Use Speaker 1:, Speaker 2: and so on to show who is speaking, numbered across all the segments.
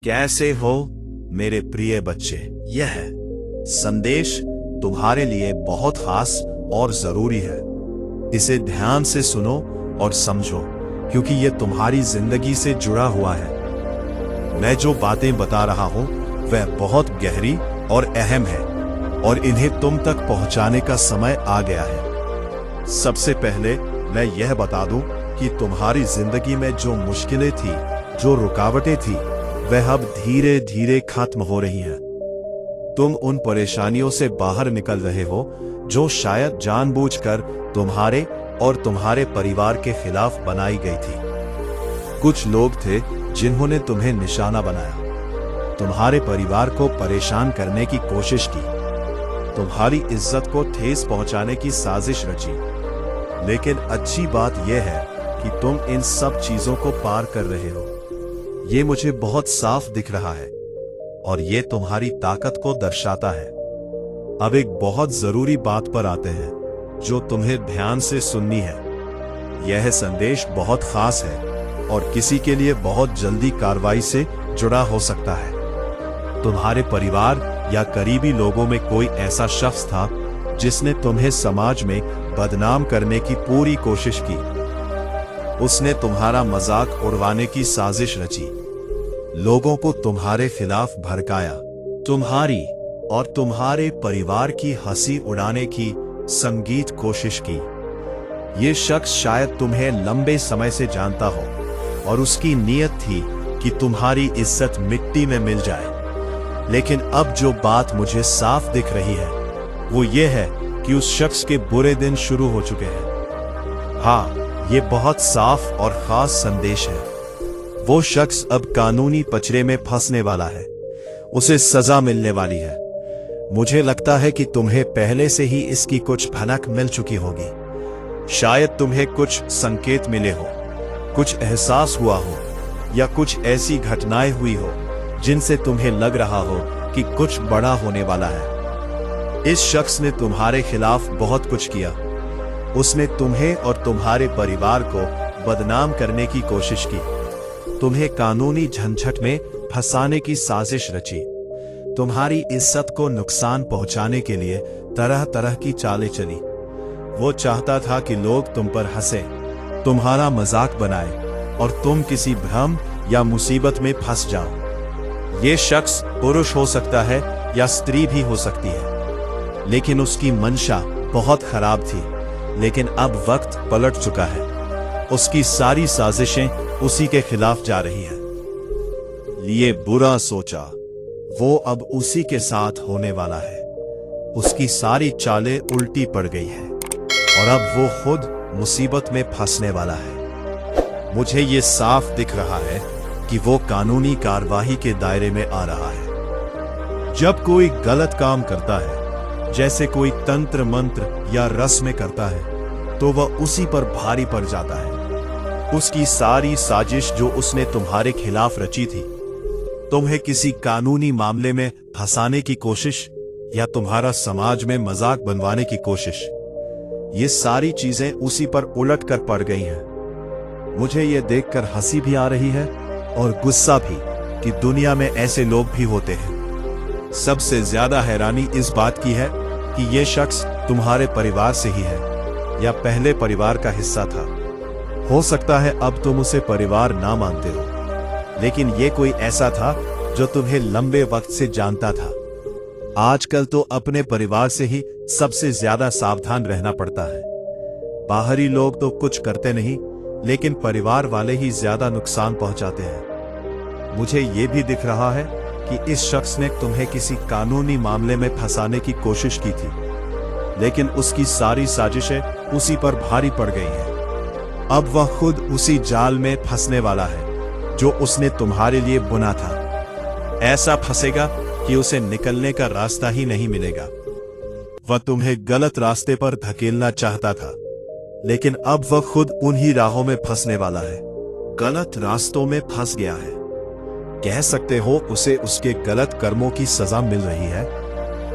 Speaker 1: कैसे हो मेरे प्रिय बच्चे। यह संदेश तुम्हारे लिए बहुत खास और जरूरी है। इसे ध्यान से सुनो और समझो, क्योंकि यह तुम्हारी जिंदगी से जुड़ा हुआ है। मैं जो बातें बता रहा हूं वह बहुत गहरी और अहम है, और इन्हें तुम तक पहुंचाने का समय आ गया है। सबसे पहले मैं यह बता दूं कि तुम्हारी जिंदगी में जो मुश्किलें थी, जो रुकावटें थी, वह अब धीरे धीरे खत्म हो रही हैं। तुम उन परेशानियों से बाहर निकल रहे हो जो शायद जानबूझकर तुम्हारे और तुम्हारे परिवार के खिलाफ बनाई गई थी। कुछ लोग थे जिन्होंने तुम्हें निशाना बनाया, तुम्हारे परिवार को परेशान करने की कोशिश की, तुम्हारी इज्जत को ठेस पहुंचाने की साजिश रची। लेकिन अच्छी बात यह है कि तुम इन सब चीजों को पार कर रहे हो। ये मुझे बहुत साफ दिख रहा है, और ये तुम्हारी ताकत को दर्शाता है। अब एक बहुत जरूरी बात पर आते हैं जो तुम्हें ध्यान से सुननी है। यह संदेश बहुत खास है और किसी के लिए बहुत जल्दी कार्रवाई से जुड़ा हो सकता है। तुम्हारे परिवार या करीबी लोगों में कोई ऐसा शख्स था जिसने तुम्हें समाज में बदनाम करने की पूरी कोशिश की। उसने तुम्हारा मजाक उड़वाने की साजिश रची, लोगों को तुम्हारे खिलाफ भड़काया, तुम्हारी और तुम्हारे परिवार की हंसी उड़ाने की संगीत कोशिश की। ये शख्स शायद तुम्हें लंबे समय से जानता हो, और उसकी नीयत थी कि तुम्हारी इज्जत मिट्टी में मिल जाए। लेकिन अब जो बात मुझे साफ दिख रही है वो ये है कि उस शख्स के बुरे दिन शुरू हो चुके हैं। हाँ, ये बहुत साफ और खास संदेश है। वो शख्स अब कानूनी पचड़े में फंसने वाला है, उसे सजा मिलने वाली है। मुझे लगता है कि तुम्हें पहले से ही इसकी कुछ भनक मिल चुकी होगी। शायद तुम्हें कुछ संकेत मिले हो, कुछ एहसास हुआ हो, या कुछ ऐसी घटनाएं हुई हो जिनसे तुम्हें लग रहा हो कि कुछ बड़ा होने वाला है। इस शख्स ने तुम्हारे खिलाफ बहुत कुछ किया। उसने तुम्हें और तुम्हारे परिवार को बदनाम करने की कोशिश की, तुम्हें कानूनी झंझट में फंसाने की साजिश रची, तुम्हारी इज्जत को नुकसान पहुंचाने के लिए तरह तरह की चालें चली। वो चाहता था कि लोग तुम पर हंसे, तुम्हारा मजाक बनाए, और तुम किसी भ्रम या मुसीबत में फंस जाओ। ये शख्स पुरुष हो सकता है या स्त्री भी हो सकती है, लेकिन उसकी मंशा बहुत खराब थी। लेकिन अब वक्त पलट चुका है, उसकी सारी साजिशें उसी के खिलाफ जा रही है। लिए बुरा सोचा, वो अब उसी के साथ होने वाला है। उसकी सारी चालें उल्टी पड़ गई हैं, और अब वो खुद मुसीबत में फंसने वाला है। मुझे ये साफ दिख रहा है कि वो कानूनी कार्यवाही के दायरे में आ रहा है। जब कोई गलत काम करता है, जैसे कोई तंत्र मंत्र या रस्म करता है, तो वह उसी पर भारी पड़ जाता है। उसकी सारी साजिश जो उसने तुम्हारे खिलाफ रची थी, तुम्हें किसी कानूनी मामले में फंसाने की कोशिश, या तुम्हारा समाज में मजाक बनवाने की कोशिश, ये सारी चीजें उसी पर उलट कर पड़ गई हैं। मुझे ये देखकर हंसी भी आ रही है और गुस्सा भी कि दुनिया में ऐसे लोग भी होते हैं। सबसे ज्यादा हैरानी इस बात की है कि यह शख्स तुम्हारे परिवार से ही है, या पहले परिवार का हिस्सा था। हो सकता है अब तुम उसे परिवार ना मानते हो, लेकिन यह कोई ऐसा था जो तुम्हें लंबे वक्त से जानता था। आजकल तो अपने परिवार से ही सबसे ज्यादा सावधान रहना पड़ता है। बाहरी लोग तो कुछ करते नहीं, लेकिन परिवार वाले ही ज्यादा नुकसान पहुंचाते हैं। मुझे यह भी दिख रहा है कि इस शख्स ने तुम्हें किसी कानूनी मामले में फंसाने की कोशिश की थी, लेकिन उसकी सारी साजिशें उसी पर भारी पड़ गई हैं। अब वह खुद उसी जाल में फंसने वाला है जो उसने तुम्हारे लिए बुना था। ऐसा फंसेगा कि उसे निकलने का रास्ता ही नहीं मिलेगा। वह तुम्हें गलत रास्ते पर धकेलना चाहता था, लेकिन अब वह खुद उन्हीं राहों में फंसने वाला है। गलत रास्तों में फंस गया है। कह सकते हो उसे उसके गलत कर्मों की सजा मिल रही है,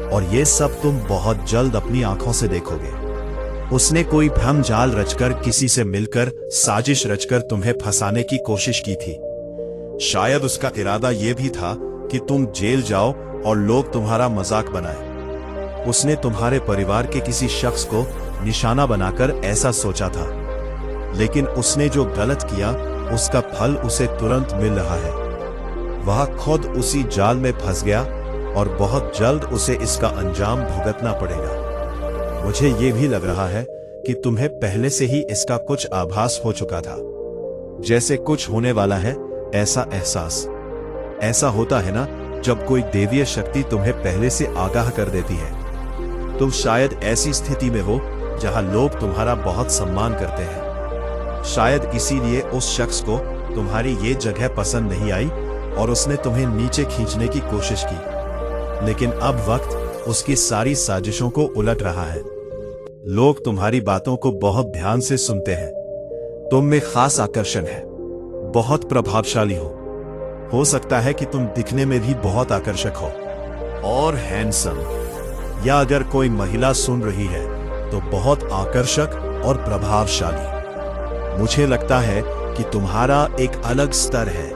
Speaker 1: और ये सब तुम बहुत जल्द अपनी आंखों से देखोगे। उसने कोई भ्रम जाल रचकर, किसी से मिलकर, साजिश रचकर तुम्हें फंसाने की कोशिश की थी। शायद उसका इरादा यह भी था कि तुम जेल जाओ और लोग तुम्हारा मजाक बनाए। उसने तुम्हारे परिवार के किसी शख्स को निशाना बनाकर ऐसा सोचा था, लेकिन उसने जो गलत किया उसका फल उसे तुरंत मिल रहा है। वह खुद उसी जाल में फंस गया और बहुत जल्द उसे इसका अंजाम भुगतना पड़ेगा। मुझे ये भी लग रहा है कि तुम्हें पहले से ही इसका कुछ आभास हो चुका था, जैसे कुछ होने वाला है ऐसा एहसास। ऐसा होता है ना जब कोई देवीय शक्ति तुम्हें पहले से आगाह कर देती है। तुम शायद ऐसी स्थिति में हो जहां लोग तुम्हारा बहुत सम्मान करते हैं। शायद इसीलिए उस शख्स को तुम्हारी ये जगह पसंद नहीं आई और उसने तुम्हें नीचे खींचने की कोशिश की। लेकिन अब वक्त उसकी सारी साजिशों को उलट रहा है। लोग तुम्हारी बातों को बहुत ध्यान से सुनते हैं। तुम में खास आकर्षण है, बहुत प्रभावशाली हो सकता है कि तुम दिखने में भी बहुत आकर्षक हो और हैंडसम, या अगर कोई महिला सुन रही है तो बहुत आकर्षक और प्रभावशाली। मुझे लगता है कि तुम्हारा एक अलग स्तर है,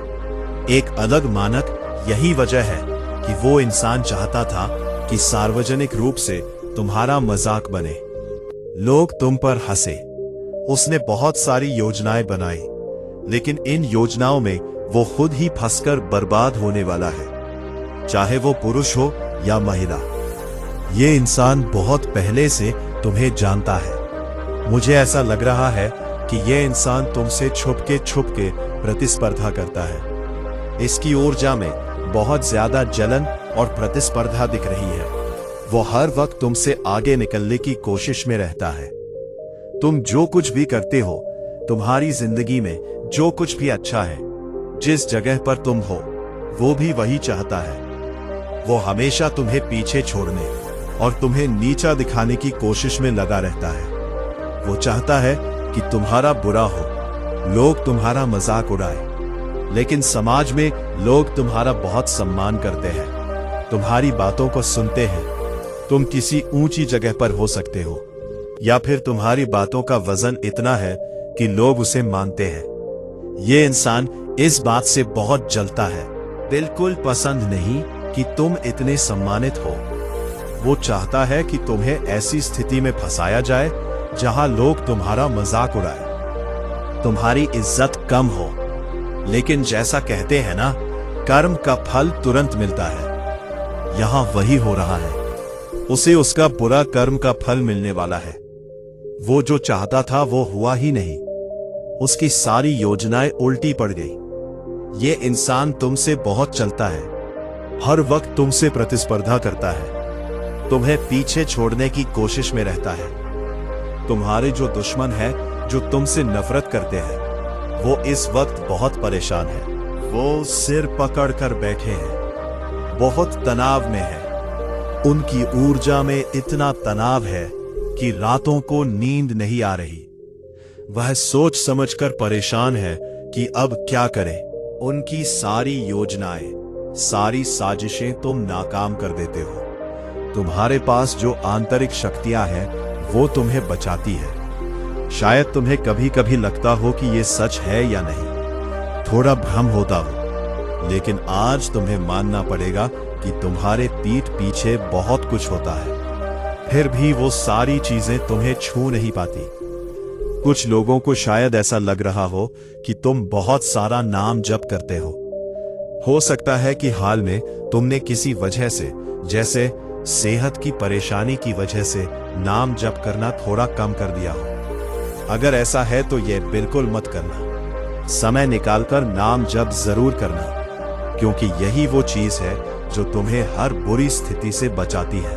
Speaker 1: एक अलग मानक। यही वजह है कि वो इंसान चाहता था कि सार्वजनिक रूप से तुम्हारा मजाक बने, लोग तुम पर हंसे। उसने बहुत सारी योजनाएं बनाई, लेकिन इन योजनाओं में वो खुद ही फंसकर बर्बाद होने वाला है, चाहे वो पुरुष हो या महिला। ये इंसान बहुत पहले से तुम्हें जानता है। मुझे ऐसा लग रहा है कि ये इंसान तुमसे छुपके प्रतिस्पर्धा करता है। इसकी ऊर्जा में बहुत ज्यादा जलन और प्रतिस्पर्धा दिख रही है। वो हर वक्त तुमसे आगे निकलने की कोशिश में रहता है। तुम जो कुछ भी करते हो, तुम्हारी जिंदगी में जो कुछ भी अच्छा है, जिस जगह पर तुम हो, वो भी वही चाहता है। वो हमेशा तुम्हें पीछे छोड़ने और तुम्हें नीचा दिखाने की कोशिश में लगा रहता है। वो चाहता है कि तुम्हारा बुरा हो, लोग तुम्हारा मजाक उड़ाए, लेकिन समाज में लोग तुम्हारा बहुत सम्मान करते हैं, तुम्हारी बातों को सुनते हैं। तुम किसी ऊंची जगह पर हो सकते हो, या फिर तुम्हारी बातों का वजन इतना है कि लोग उसे मानते हैं। ये इंसान इस बात से बहुत जलता है, बिल्कुल पसंद नहीं कि तुम इतने सम्मानित हो। वो चाहता है कि तुम्हें ऐसी स्थिति में फंसाया जाए जहां लोग तुम्हारा मजाक उड़ाए, तुम्हारी इज्जत कम हो। लेकिन जैसा कहते हैं ना, कर्म का फल तुरंत मिलता है। यहां वही हो रहा है। उसे उसका बुरा कर्म का फल मिलने वाला है। वो जो चाहता था वो हुआ ही नहीं। उसकी सारी योजनाएं उल्टी पड़ गई। ये इंसान तुमसे बहुत चलता है, हर वक्त तुमसे प्रतिस्पर्धा करता है, तुम्हें पीछे छोड़ने की कोशिश में रहता है। तुम्हारे जो दुश्मन है, जो तुमसे नफरत करते हैं, वो इस वक्त बहुत परेशान है। वो सिर पकड़कर बैठे हैं, बहुत तनाव में है। उनकी ऊर्जा में इतना तनाव है कि रातों को नींद नहीं आ रही। वह सोच समझकर परेशान है कि अब क्या करें। उनकी सारी योजनाएं, सारी साजिशें तुम नाकाम कर देते हो। तुम्हारे पास जो आंतरिक शक्तियां हैं, वो तुम्हें बचाती है। शायद तुम्हें कभी कभी लगता हो कि ये सच है या नहीं, थोड़ा भ्रम होता हो, लेकिन आज तुम्हें मानना पड़ेगा कि तुम्हारे पीठ पीछे बहुत कुछ होता है। फिर भी वो सारी चीजें तुम्हें छू नहीं पाती। कुछ लोगों को शायद ऐसा लग रहा हो कि तुम बहुत सारा नाम जप करते हो सकता है कि हाल में तुमने किसी वजह से, जैसे सेहत की परेशानी की वजह से, नाम जप करना थोड़ा कम कर दिया हो। अगर ऐसा है तो यह बिल्कुल मत करना। समय निकालकर नाम जप जरूर करना, क्योंकि यही वो चीज है जो तुम्हें हर बुरी स्थिति से बचाती है।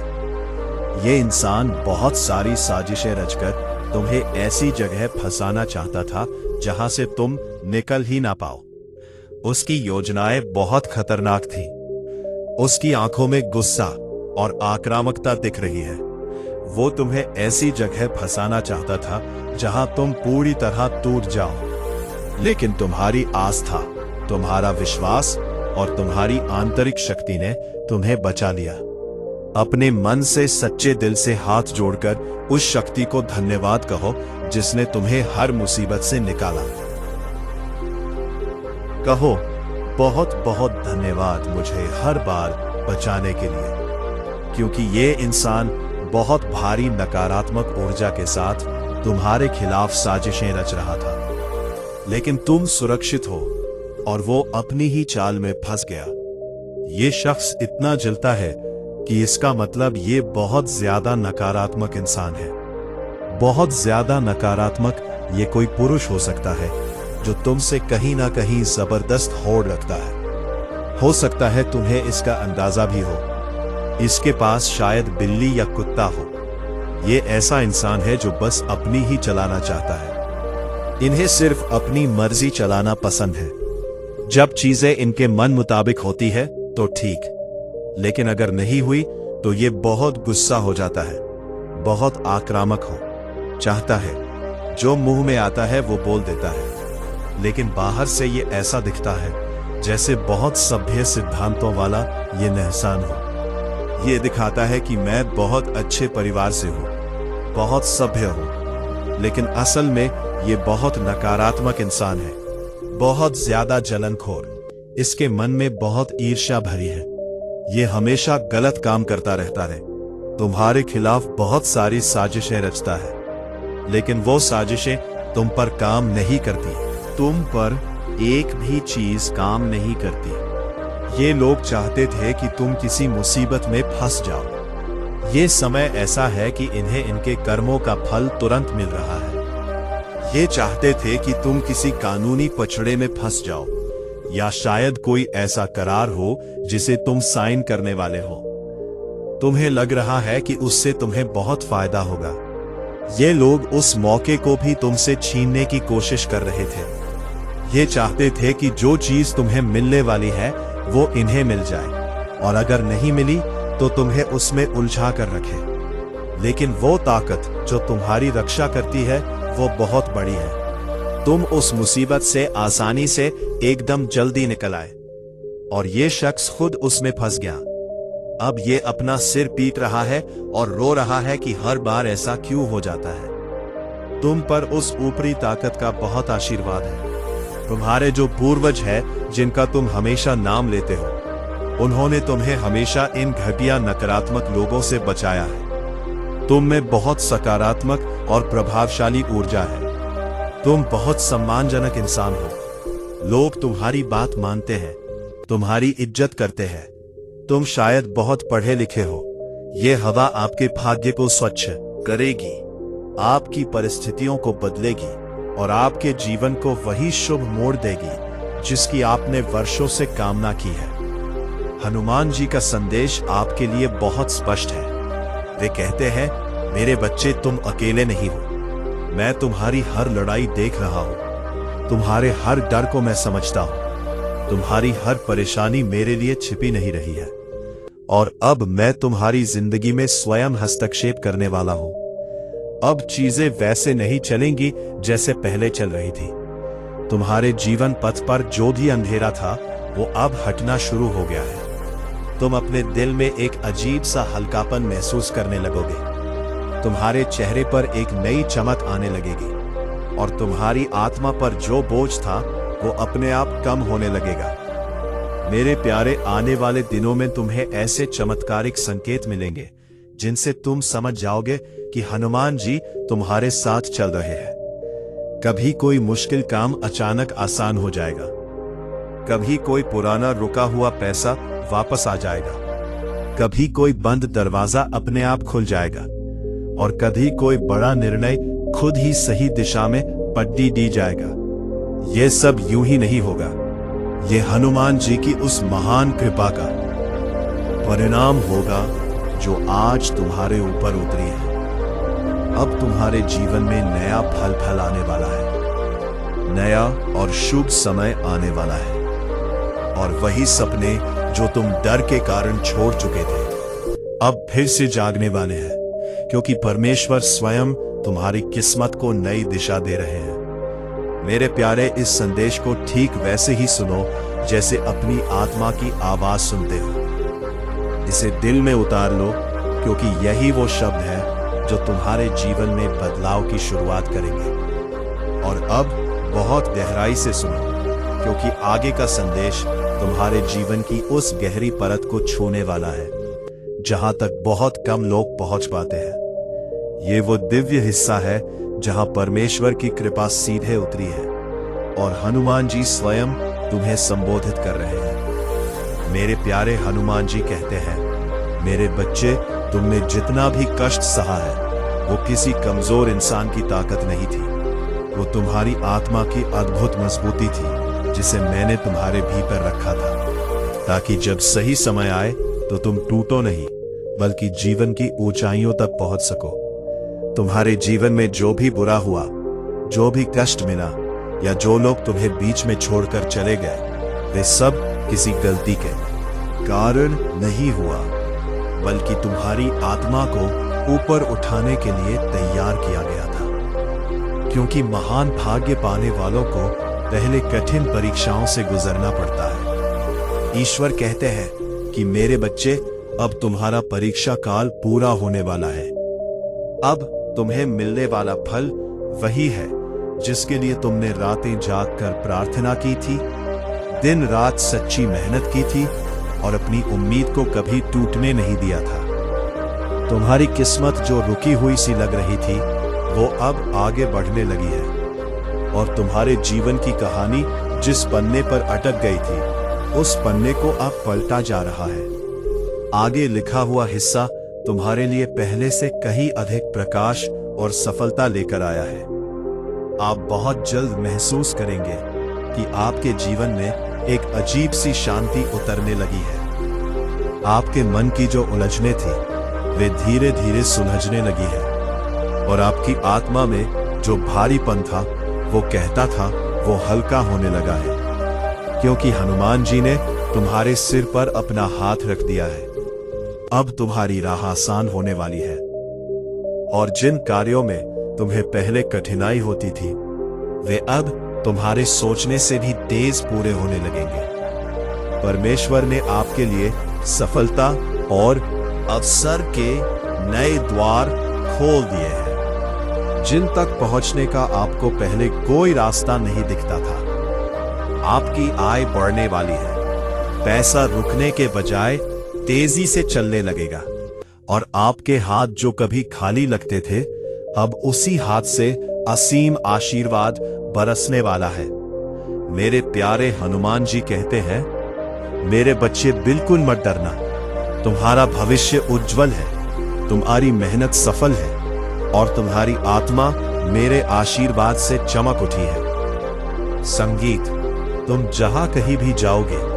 Speaker 1: ये इंसान बहुत सारी साजिशें रचकर तुम्हें ऐसी जगह फंसाना चाहता था जहां से तुम निकल ही ना पाओ। उसकी योजनाएं बहुत खतरनाक थी। उसकी आंखों में गुस्सा और आक्रामकता दिख रही है। वो तुम्हें ऐसी जगह फंसाना चाहता था जहां तुम पूरी तरह टूट जाओ, लेकिन तुम्हारी आस्था, तुम्हारा विश्वास और तुम्हारी आंतरिक शक्ति ने तुम्हें बचा लिया। अपने मन से, सच्चे दिल से हाथ जोड़कर उस शक्ति को धन्यवाद कहो जिसने तुम्हें हर मुसीबत से निकाला। कहो, बहुत बहुत धन्यवाद मुझे हर बार बचाने के लिए, क्योंकि ये इंसान बहुत भारी नकारात्मक ऊर्जा के साथ तुम्हारे खिलाफ साजिशें रच रहा था, लेकिन तुम सुरक्षित हो और वो अपनी ही चाल में फंस गया। ये शख्स इतना जलता है कि इसका मतलब ये बहुत ज्यादा नकारात्मक इंसान है। बहुत ज्यादा नकारात्मक ये कोई पुरुष हो सकता है जो तुमसे कहीं ना कहीं जबरदस्त होड़ रखता है। हो सकता है तुम्हें इसका अंदाजा भी हो। इसके पास शायद बिल्ली या कुत्ता हो। ये ऐसा इंसान है जो बस अपनी ही चलाना चाहता है। इन्हें सिर्फ अपनी मर्जी चलाना पसंद है। जब चीजें इनके मन मुताबिक होती है तो ठीक, लेकिन अगर नहीं हुई तो ये बहुत गुस्सा हो जाता है, बहुत आक्रामक हो चाहता है। जो मुंह में आता है वो बोल देता है, लेकिन बाहर से ये ऐसा दिखता है जैसे बहुत सभ्य सिद्धांतों वाला ये इंसान हो। ये दिखाता है कि मैं बहुत अच्छे परिवार से हूँ, बहुत सभ्य हूँ, लेकिन असल में ये बहुत नकारात्मक इंसान है, बहुत ज्यादा जलनखोर। इसके मन में बहुत ईर्ष्या भरी है। ये हमेशा गलत काम करता रहता है, तुम्हारे खिलाफ बहुत सारी साजिशें रचता है, लेकिन वो साजिशें तुम पर काम नहीं करती। तुम पर एक भी चीज काम नहीं करती। ये लोग चाहते थे कि तुम किसी मुसीबत में फंस जाओ। ये समय ऐसा है कि इन्हें इनके कर्मों का फल तुरंत मिल रहा है। ये चाहते थे कि तुम किसी कानूनी पचड़े में फंस जाओ, या शायद कोई ऐसा करार हो जिसे तुम साइन करने वाले हो। तुम्हें लग रहा है कि उससे तुम्हें बहुत फायदा होगा। ये लोग उस मौके को भी तुमसे छीनने की कोशिश कर रहे थे। ये चाहते थे कि जो चीज तुम्हें मिलने वाली है वो इन्हें मिल जाए, और अगर नहीं मिली तो तुम्हें उसमें उलझा कर रखे। लेकिन वो ताकत जो तुम्हारी रक्षा करती है वो बहुत बड़ी है। तुम उस मुसीबत से आसानी से एकदम जल्दी निकल आए, और ये शख्स खुद उसमें फंस गया। अब ये अपना सिर पीट रहा है और रो रहा है कि हर बार ऐसा क्यों हो जाता है। तुम पर उस ऊपरी ताकत का बहुत आशीर्वाद है। तुम्हारे जो पूर्वज है जिनका तुम हमेशा नाम लेते हो, उन्होंने तुम्हें हमेशा इन घटिया नकारात्मक लोगों से बचाया है। तुम में बहुत सकारात्मक और प्रभावशाली ऊर्जा है। तुम बहुत सम्मानजनक इंसान हो। लोग तुम्हारी बात मानते हैं, तुम्हारी इज्जत करते हैं। तुम शायद बहुत पढ़े लिखे हो। ये हवा आपके भाग्य को स्वच्छ करेगी, आपकी परिस्थितियों को बदलेगी और आपके जीवन को वही शुभ मोड़ देगी जिसकी आपने वर्षों से कामना की है। हनुमान जी का संदेश आपके लिए बहुत स्पष्ट है। वे कहते हैं, मेरे बच्चे, तुम अकेले नहीं हो। मैं तुम्हारी हर लड़ाई देख रहा हूं। तुम्हारे हर डर को मैं समझता हूं। तुम्हारी हर परेशानी मेरे लिए छिपी नहीं रही है, और अब मैं तुम्हारी जिंदगी में स्वयं हस्तक्षेप करने वाला हूं। अब चीजें वैसे नहीं चलेंगी जैसे पहले चल रही थी। तुम्हारे जीवन पथ पर जो भी अंधेरा था वो अब हटना शुरू हो गया है। तुम अपने दिल में एक अजीब सा हल्कापन महसूस करने लगोगे। तुम्हारे चेहरे पर एक नई चमक आने लगेगी, और तुम्हारी आत्मा पर जो बोझ था वो अपने आप कम होने लगेगा। मेरे प्यारे, आने वाले दिनों में तुम्हें ऐसे चमत्कारिक संकेत मिलेंगे जिनसे तुम समझ जाओगे कि हनुमान जी तुम्हारे साथ चल रहे हैं। कभी कोई मुश्किल काम अचानक आसान हो जाएगा, कभी कोई पुराना रुका हुआ पैसा वापस आ जाएगा, कभी कोई बंद दरवाजा अपने आप खुल जाएगा, और कभी कोई बड़ा निर्णय खुद ही सही दिशा में पट्टी दी जाएगा। यह सब यूं ही नहीं होगा। ये हनुमान जी की उस महान कृपा का परिणाम होगा जो आज तुम्हारे ऊपर उतरी है। अब तुम्हारे जीवन में नया फल फैलाने वाला है, नया और शुभ समय आने वाला है, और वही सपने जो तुम डर के कारण छोड़ चुके थे अब फिर से जागने वाले हैं, क्योंकि परमेश्वर स्वयं तुम्हारी किस्मत को नई दिशा दे रहे हैं। मेरे प्यारे, इस संदेश को ठीक वैसे ही सुनो जैसे अपनी आत्मा की आवाज सुनते हो। इसे दिल में उतार लो, क्योंकि यही वो शब्द है जो तुम्हारे जीवन में बदलाव की शुरुआत करेंगे। और अब बहुत गहराई से सुनो, क्योंकि आगे का संदेश तुम्हारे जीवन की उस गहरी परत को छूने वाला है जहां तक बहुत कम लोग पहुंच पाते हैं। ये वो दिव्य हिस्सा है जहां परमेश्वर की कृपा सीधे उतरी है और हनुमान जी स्वयं तुम्हें संबोधित कर रहे हैं। मेरे प्यारे हनुमान जी कहते हैं, मेरे बच्चे, तुमने जितना भी कष्ट सहा है वो किसी कमजोर इंसान की ताकत नहीं थी। वो तुम्हारी आत्मा की अद्भुत मजबूती थी जिसे मैंने तुम्हारे भीतर रखा था, ताकि जब सही समय आए तो तुम टूटो नहीं बल्कि जीवन की ऊंचाइयों तक पहुंच सको। तुम्हारे जीवन में जो भी बुरा हुआ, जो भी कष्ट मिला या जो लोग तुम्हें बीच में छोड़कर चले गए, वे सब किसी गलती के कारण नहीं हुआ, बल्कि तुम्हारी आत्मा को ऊपर उठाने के लिए तैयार किया गया था। क्योंकि महान भाग्य पाने वालों को पहले कठिन परीक्षाओं से गुजरना पड़ता है। ईश्वर कहते हैं कि मेरे बच्चे, अब तुम्हारा परीक्षा काल पूरा होने वाला है। अब तुम्हें मिलने वाला फल वही है जिसके लिए तुमने रातें जागकर प्रार्थना की थी, दिन रात सच्ची मेहनत की थी और अपनी उम्मीद को कभी टूटने नहीं दिया था। तुम्हारी किस्मत जो रुकी हुई सी लग रही थी वो अब आगे बढ़ने लगी है और तुम्हारे जीवन की कहानी जिस पन्ने पर अटक गई थी उस पन्ने को अब पलटा जा रहा है। आगे लिखा हुआ हिस्सा तुम्हारे लिए पहले से कहीं अधिक प्रकाश और सफलता लेकर आया है। आप बहुत जल्द महसूस करेंगे कि आपके जीवन में एक अजीब सी शांति उतरने लगी है। आपके मन की जो उलझने थी वे धीरे धीरे सुलझने लगी है और आपकी आत्मा में जो भारीपन था वो कहता था वो हल्का होने लगा है, क्योंकि हनुमान जी ने तुम्हारे सिर पर अपना हाथ रख दिया है। अब तुम्हारी राह आसान होने वाली है और जिन कार्यों में तुम्हें पहले कठिनाई होती थी वे अब तुम्हारे सोचने से भी तेज पूरे होने लगेंगे। परमेश्वर ने आपके लिए सफलता और अवसर के नए द्वार खोल दिए हैं जिन तक पहुंचने का आपको पहले कोई रास्ता नहीं दिखता था। आपकी आय बढ़ने वाली है, पैसा रुकने के बजाय तेजी से चलने लगेगा और आपके हाथ जो कभी खाली लगते थे अब उसी हाथ से असीम आशीर्वाद बरसने वाला है। मेरे प्यारे हनुमान जी कहते हैं, मेरे बच्चे, बिल्कुल मत डरना, तुम्हारा भविष्य उज्जवल है, तुम्हारी मेहनत सफल है और तुम्हारी आत्मा मेरे आशीर्वाद से चमक उठी है। संगीत, तुम जहां कहीं भी जाओगे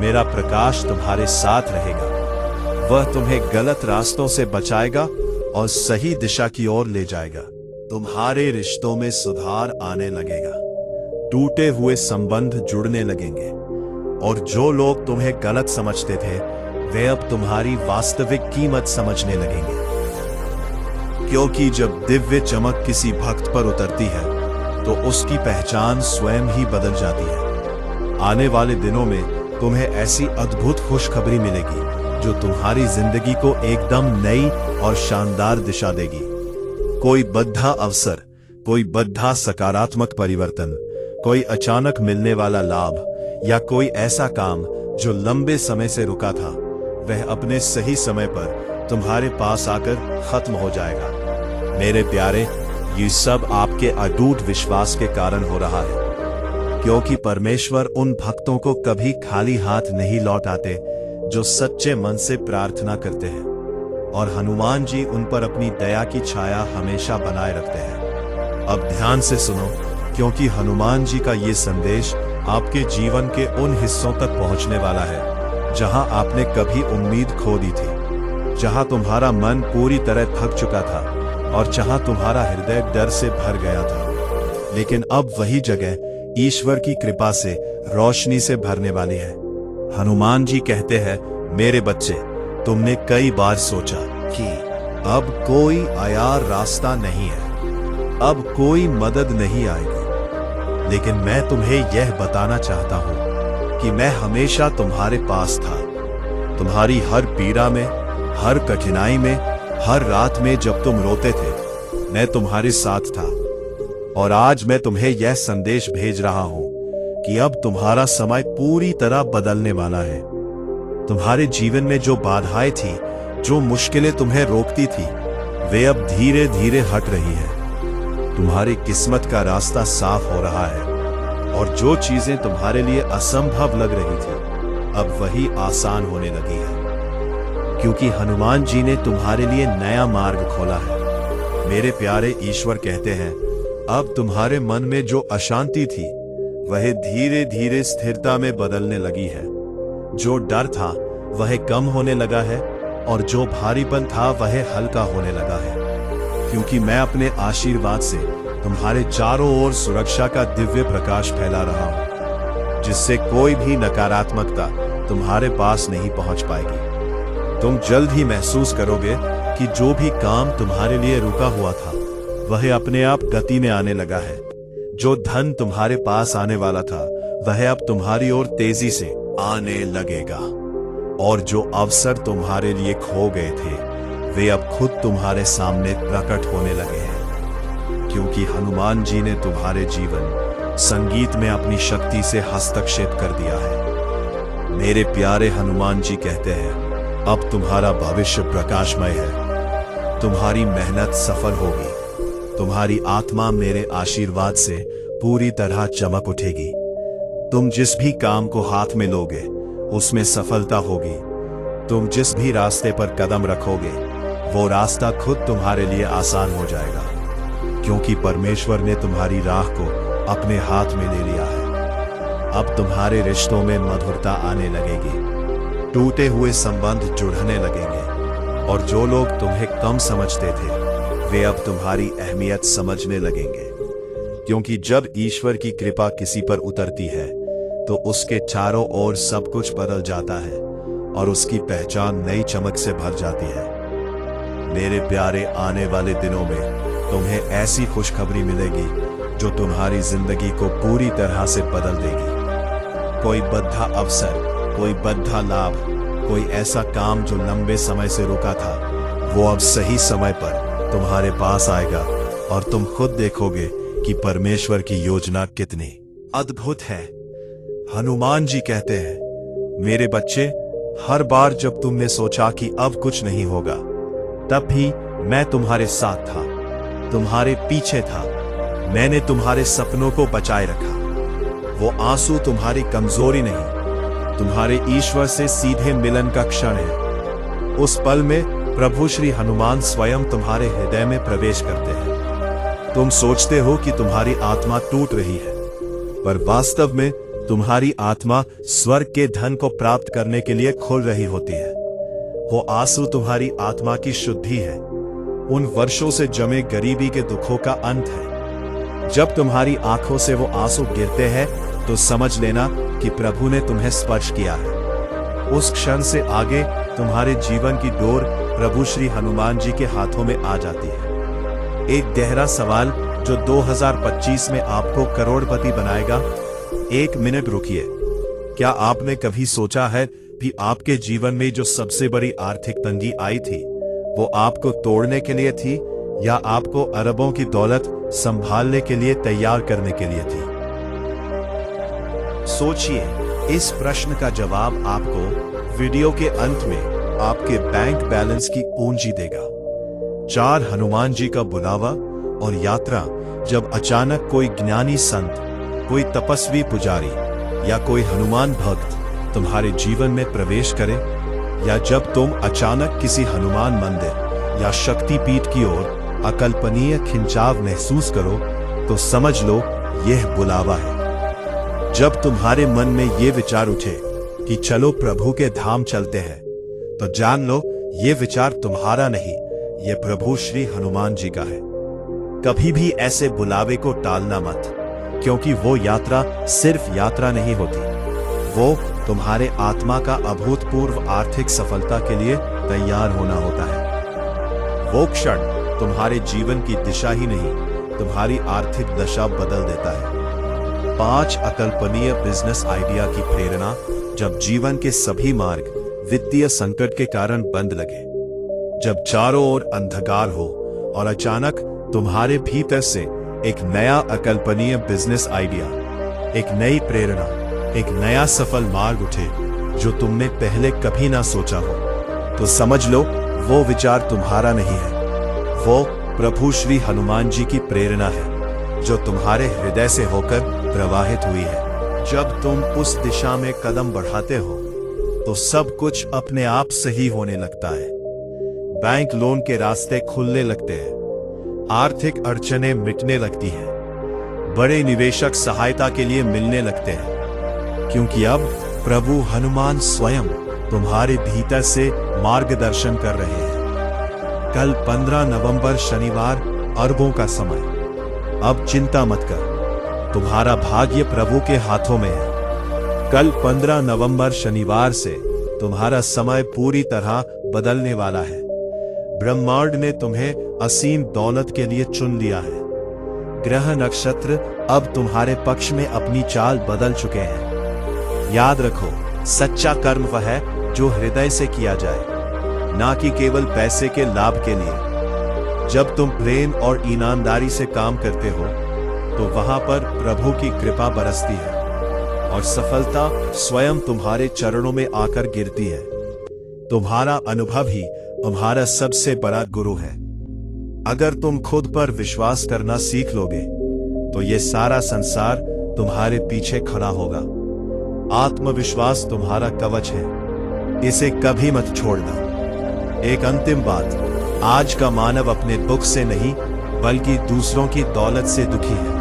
Speaker 1: मेरा प्रकाश तुम्हारे साथ रहेगा। वह तुम्हें गलत रास्तों से बचाएगा और सही दिशा की ओर ले जाएगा। तुम्हारे रिश्तों में सुधार आने लगेगा, टूटे हुए संबंध जुड़ने लगेंगे और जो लोग तुम्हें गलत समझते थे वे अब तुम्हारी वास्तविक कीमत समझने लगेंगे। क्योंकि जब दिव्य चमक किसी भक्त पर उतरती है तो उसकी पहचान स्वयं ही बदल जाती है। आने वाले दिनों में तुम्हें ऐसी अद्भुत खुशखबरी मिलेगी जो तुम्हारी जिंदगी को एकदम नई और शानदार दिशा देगी। कोई बद्धा अवसर, कोई बद्धा सकारात्मक परिवर्तन, कोई अचानक मिलने वाला लाभ या कोई ऐसा काम जो लंबे समय से रुका था वह अपने सही समय पर तुम्हारे पास आकर खत्म हो जाएगा। मेरे प्यारे, ये सब आपके अटूट विश्वास के कारण हो रहा है, क्योंकि परमेश्वर उन भक्तों को कभी खाली हाथ नहीं लौटाते जो सच्चे मन से प्रार्थना करते हैं और हनुमान जी उन पर अपनी दया की छाया हमेशा बनाए रखते हैं। अब ध्यान से सुनो, क्योंकि हनुमान जी का ये संदेश आपके जीवन के उन हिस्सों तक पहुंचने वाला है जहां आपने कभी उम्मीद खो दी थी, जहां तुम्हारा मन पूरी तरह थक चुका था और जहां तुम्हारा हृदय डर से भर गया था। लेकिन अब वही जगह ईश्वर की कृपा से रोशनी से भरने वाली है। हनुमान जी कहते हैं, मेरे बच्चे, तुमने कई बार सोचा कि अब कोई आयार रास्ता नहीं है, अब कोई मदद नहीं आएगी, लेकिन मैं तुम्हें यह बताना चाहता हूं कि मैं हमेशा तुम्हारे पास था। तुम्हारी हर पीड़ा में, हर कठिनाई में, हर रात में जब तुम रोते थे मैं तुम्हारे साथ था। और आज मैं तुम्हें यह संदेश भेज रहा हूं कि अब तुम्हारा समय पूरी तरह बदलने वाला है। तुम्हारे जीवन में जो बाधाएं थी, जो मुश्किलें तुम्हें रोकती थी, वे अब धीरे धीरे हट रही है। तुम्हारी किस्मत का रास्ता साफ हो रहा है और जो चीजें तुम्हारे लिए असंभव लग रही थी, अब वही आसान होने लगी है, क्योंकि हनुमान जी ने तुम्हारे लिए नया मार्ग खोला है। मेरे प्यारे ईश्वर कहते हैं, अब तुम्हारे मन में जो अशांति थी, वह धीरे धीरे स्थिरता में बदलने लगी है। जो डर था वह कम होने लगा है और जो भारीपन था वह हल्का होने लगा है, क्योंकि मैं अपने आशीर्वाद से तुम्हारे चारों ओर सुरक्षा का दिव्य प्रकाश फैला रहा हूं, जिससे कोई भी नकारात्मकता तुम्हारे पास नहीं पहुंच पाएगी। तुम जल्द ही महसूस करोगे कि जो भी काम तुम्हारे लिए रुका हुआ था, वह अपने आप गति में आने लगा है। जो धन तुम्हारे पास आने वाला था, वह अब तुम्हारी ओर तेजी से आने लगेगा, और जो अवसर तुम्हारे लिए खो गए थे, वे अब खुद तुम्हारे सामने प्रकट होने लगे हैं, क्योंकि हनुमान जी ने तुम्हारे जीवन संगीत में अपनी शक्ति से हस्तक्षेप कर दिया है। मेरे प्यारे हनुमान जी कहते हैं, अब तुम्हारा भविष्य प्रकाशमय है। तुम्हारी मेहनत सफल होगी। तुम्हारी आत्मा मेरे आशीर्वाद से पूरी तरह चमक उठेगी। तुम जिस भी काम को हाथ में लोगे, उसमें सफलता होगी। तुम जिस भी रास्ते पर कदम रखोगे, वो रास्ता खुद तुम्हारे लिए आसान हो जाएगा, क्योंकि परमेश्वर ने तुम्हारी राह को अपने हाथ में ले लिया है। अब तुम्हारे रिश्तों में मधुरता आने लगेगी। टूटे हुए संबंध जुड़ने लगेंगे, और जो लोग तुम्हें कम समझते थे, वे अब तुम्हारी अहमियत समझने लगेंगे, क्योंकि जब ईश्वर की कृपा किसी पर उतरती है, तो उसके चारों ओर सब कुछ बदल जाता है और उसकी पहचान नई चमक से भर जाती है। मेरे प्यारे, आने वाले दिनों में तुम्हें ऐसी खुशखबरी मिलेगी जो तुम्हारी जिंदगी को पूरी तरह से बदल देगी। कोई बद्धा अवसर, कोई बद्धा लाभ, कोई ऐसा काम जो लंबे समय से रुका था, वो अब सही समय पर तुम्हारे पास आएगा, और तुम खुद देखोगे कि परमेश्वर की योजना कितनी अद्भुत है। हनुमान जी कहते हैं, मेरे बच्चे, हर बार जब तुमने सोचा कि अब कुछ नहीं होगा, तब भी मैं तुम्हारे साथ था, तुम्हारे पीछे था। मैंने तुम्हारे सपनों को बचाए रखा। वो आंसू तुम्हारी कमजोरी नहीं, तुम्हारे ईश्वर से सीधे मिलन का क्षण है। उस पल में प्रभु श्री हनुमान स्वयं तुम्हारे हृदय में प्रवेश करते हैं। तुम सोचते हो कि तुम्हारी आत्मा टूट रही है, पर वास्तव में तुम्हारी आत्मा स्वर्ग के धन को प्राप्त करने के लिए खुल रही होती है। वो आंसू तुम्हारी आत्मा की शुद्धि है, उन वर्षों से जमे गरीबी के दुखों का अंत है। जब तुम्हारी आंखों से वो आंसू गिरते हैं, तो समझ लेना कि प्रभु ने तुम्हें स्पर्श किया है। उस क्षण से आगे तुम्हारे जीवन की डोर प्रभु श्री हनुमान जी के हाथों में आ जाती है। एक गहरा सवाल जो 2025 में आपको करोड़पति बनाएगा। एक मिनट रुकिए। क्या आपने कभी सोचा है कि आपके जीवन में जो सबसे बड़ी आर्थिक तंगी आई थी, वो आपको तोड़ने के लिए थी, या आपको अरबों की दौलत संभालने के लिए तैयार करने के लिए थी? सोचिए। इस प्रश्न का जवाब आपको वीडियो के अंत में आपके बैंक बैलेंस की पूंजी देगा। 4 हनुमान जी का बुलावा और यात्रा। जब अचानक कोई ज्ञानी संत, कोई तपस्वी पुजारी या कोई हनुमान भक्त तुम्हारे जीवन में प्रवेश करे, या जब तुम अचानक किसी हनुमान मंदिर या शक्तिपीठ की ओर अकल्पनीय खिंचाव महसूस करो, तो समझ लो यह बुलावा है। जब तुम्हारे मन में ये विचार उठे कि चलो प्रभु के धाम चलते हैं, तो जान लो ये विचार तुम्हारा नहीं, ये प्रभु श्री हनुमान जी का है। कभी भी ऐसे बुलावे को टालना मत, क्योंकि वो यात्रा सिर्फ यात्रा नहीं होती, वो तुम्हारे आत्मा का अभूतपूर्व आर्थिक सफलता के लिए तैयार होना होता है। वो क्षण तुम्हारे जीवन की दिशा ही नहीं, तुम्हारी आर्थिक दशा बदल देता है। 5 अकल्पनीय बिजनेस आइडिया की प्रेरणा। जब जीवन के सभी मार्ग वित्तीय संकट के कारण बंद लगे, जब चारों ओर अंधकार हो और अचानक तुम्हारे भीतर से एक नया अकल्पनीय बिजनेस आइडिया, एक नई प्रेरणा, एक नया सफल मार्ग उठे जो तुमने पहले कभी ना सोचा हो, तो समझ लो वो विचार तुम्हारा नहीं है, वो प्रभु श्री हनुमान जी की प्रेरणा है जो तुम्हारे हृदय से होकर प्रवाहित हुई है। जब तुम उस दिशा में कदम बढ़ाते हो तो सब कुछ अपने आप सही होने लगता है। बैंक लोन के रास्ते खुलने लगते हैं, आर्थिक अड़चनें मिटने लगती हैं, बड़े निवेशक सहायता के लिए मिलने लगते हैं, क्योंकि अब प्रभु हनुमान स्वयं तुम्हारे भीतर से मार्गदर्शन कर रहे हैं। कल 15 नवंबर शनिवार अरबों का समय। अब चिंता मत कर, तुम्हारा भाग्य प्रभु के हाथों में है। कल 15 नवंबर शनिवार से तुम्हारा समय पूरी तरह बदलने वाला है। ब्रह्मांड ने तुम्हें असीम दौलत के लिए चुन लिया है। ग्रह नक्षत्र अब तुम्हारे पक्ष में अपनी चाल बदल चुके हैं। याद रखो, सच्चा कर्म वह है जो हृदय से किया जाए, ना कि केवल पैसे के लाभ के लिए। जब तुम प्रेम और ईमानदारी से काम करते हो तो वहां पर प्रभु की कृपा बरसती है और सफलता स्वयं तुम्हारे चरणों में आकर गिरती है। तुम्हारा अनुभव ही तुम्हारा सबसे बड़ा गुरु है। अगर तुम खुद पर विश्वास करना सीख लोगे तो ये सारा संसार तुम्हारे पीछे खड़ा होगा। आत्मविश्वास तुम्हारा कवच है, इसे कभी मत छोड़ना। एक अंतिम बात, आज का मानव अपने दुख से नहीं बल्कि दूसरों की दौलत से दुखी है।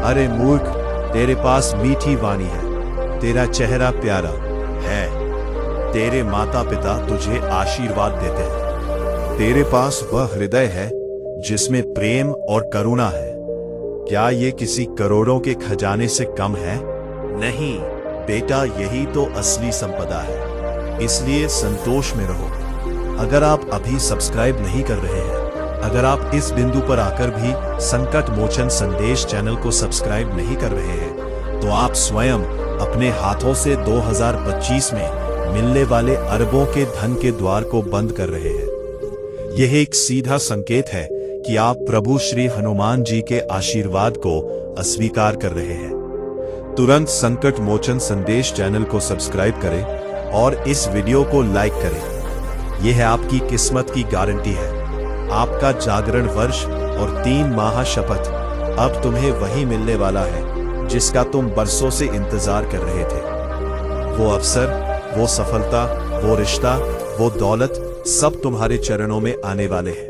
Speaker 1: अरे मूर्ख, तेरे पास मीठी वाणी है, तेरा चेहरा प्यारा है, तेरे माता पिता तुझे आशीर्वाद देते हैं, तेरे पास वह हृदय है जिसमें प्रेम और करुणा है। क्या ये किसी करोड़ों के खजाने से कम है? नहीं बेटा, यही तो असली संपदा है। इसलिए संतोष में रहो। अगर आप अभी सब्सक्राइब नहीं कर रहे हैं, अगर आप इस बिंदु पर आकर भी संकट मोचन संदेश चैनल को सब्सक्राइब नहीं कर रहे हैं, तो आप स्वयं अपने हाथों से 2025 में मिलने वाले अरबों के धन के द्वार को बंद कर रहे हैं। यह एक सीधा संकेत है कि आप प्रभु श्री हनुमान जी के आशीर्वाद को अस्वीकार कर रहे हैं। तुरंत संकट मोचन संदेश चैनल को सब्सक्राइब करें और इस वीडियो को लाइक करें। यह है आपकी किस्मत की गारंटी है। आपका जागरण वर्ष और 3 माह शपथ अब तुम्हें वही मिलने वाला है जिसका तुम बरसों से इंतजार कर रहे थे। वो अवसर, वो सफलता, वो रिश्ता, वो दौलत सब तुम्हारे चरणों में आने वाले हैं।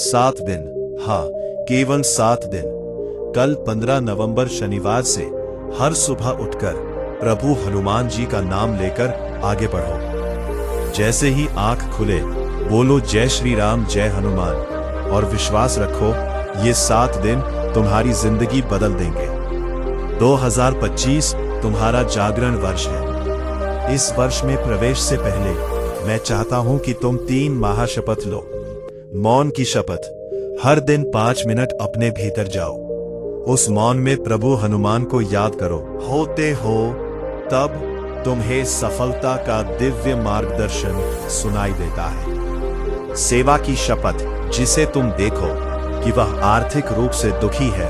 Speaker 1: 7 दिन, हाँ केवल 7 दिन। कल 15 नवंबर शनिवार से हर सुबह उठकर प्रभु हनुमान जी का नाम लेकर आगे बढ़ो। जैसे ही आंख खुले बोलो जय श्री राम, जय हनुमान, और विश्वास रखो ये 7 दिन तुम्हारी जिंदगी बदल देंगे। 2025 तुम्हारा जागरण वर्ष है। इस वर्ष में प्रवेश से पहले मैं चाहता हूं कि तुम 3 माह शपथ लो। मौन की शपथ। हर दिन 5 मिनट अपने भीतर जाओ। उस मौन में प्रभु हनुमान को याद करो। होते हो तब तुम्हें सफलता का दिव्य मार्गदर्शन सुनाई देता है। सेवा की शपथ। जिसे तुम देखो कि वह आर्थिक रूप से दुखी है,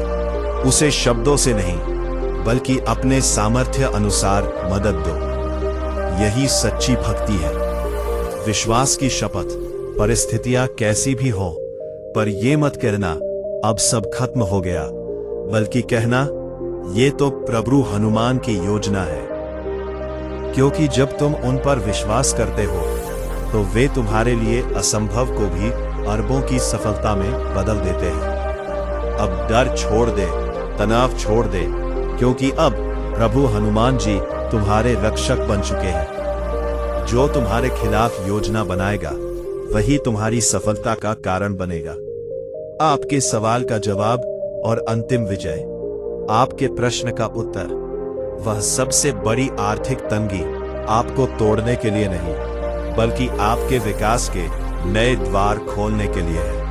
Speaker 1: उसे शब्दों से नहीं बल्कि अपने सामर्थ्य अनुसार मदद दो। यही सच्ची भक्ति है। विश्वास की शपथ। परिस्थितियां कैसी भी हो, पर यह मत कहना अब सब खत्म हो गया, बल्कि कहना ये तो प्रभु हनुमान की योजना है। क्योंकि जब तुम उन पर विश्वास करते हो तो वे तुम्हारे लिए असंभव को भी अरबों की सफलता में बदल देते हैं। अब डर छोड़ दे, तनाव छोड़ दे, क्योंकि अब प्रभु हनुमान जी तुम्हारे रक्षक बन चुके हैं। जो तुम्हारे खिलाफ योजना बनाएगा वही तुम्हारी सफलता का कारण बनेगा। आपके सवाल का जवाब और अंतिम विजय, आपके प्रश्न का उत्तर, वह सबसे बड़ी आर्थिक तंगी आपको तोड़ने के लिए नहीं बल्कि आपके विकास के नए द्वार खोलने के लिए है।